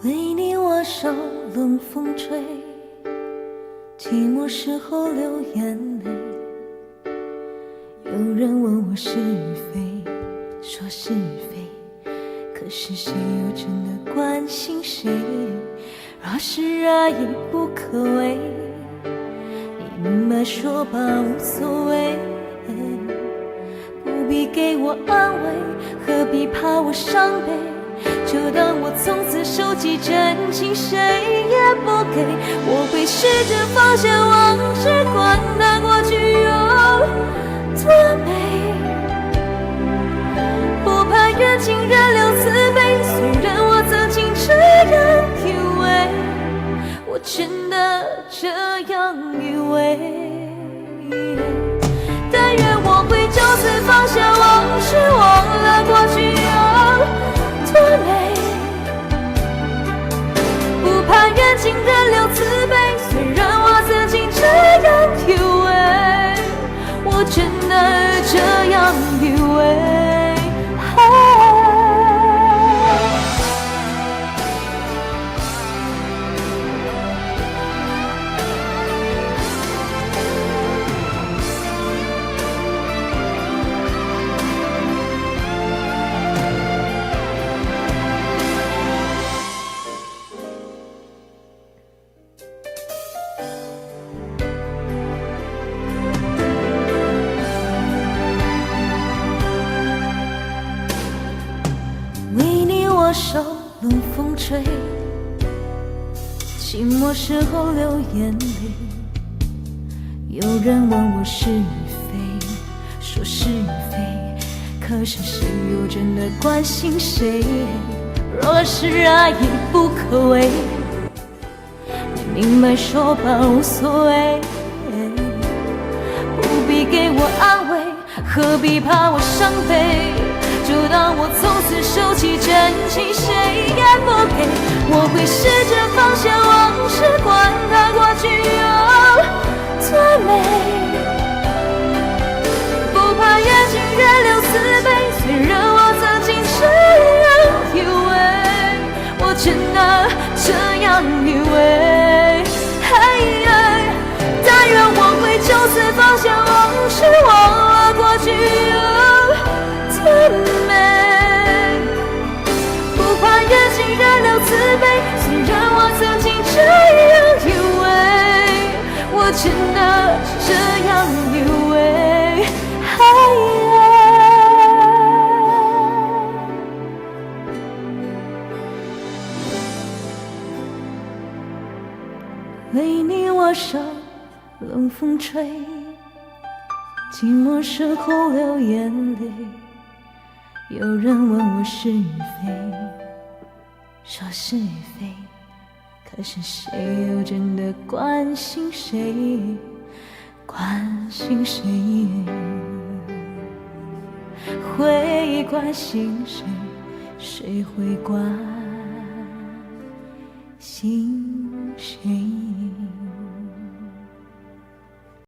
为你握手，冷风吹，寂寞时候流眼泪。有人问我是非，说是非，可是谁又真的关心谁？若是爱已不可为，你明白说吧，无所谓。不必给我安慰，何必怕我伤悲？就当我从此收集真情，谁也不给。我会试着放下往事，管它过去有多美。不盼缘尽人留慈悲，虽然我曾经这样以为，我真的这样以为。但愿我会就此放下往事，忘了过去有多美。不盼缘尽人留慈悲，虽然我曾经这样以为，我真的这样以为。握手，冷风吹，寂寞时候流眼泪。有人问我是非，说是非，可是谁又真的关心谁？若是爱已不可为，你明白说吧，无所谓。不必给我安慰，何必怕我伤悲？就当我从此收起真情，谁也不给。我会试着放下往事，管它过去有多美。不怕缘尽人留慈悲，虽然我曾经这样以为，我真的这样以为。但愿我会就此放下往事，忘了过去有多美。不怕缘尽人留慈悲，虽然我曾经这样以为，我真的这样以为。为你握手，冷风吹，寂寞时候流眼泪。有人问我是非，说是非，可是谁又真的关心谁？关心谁？会关心谁？谁会关心谁？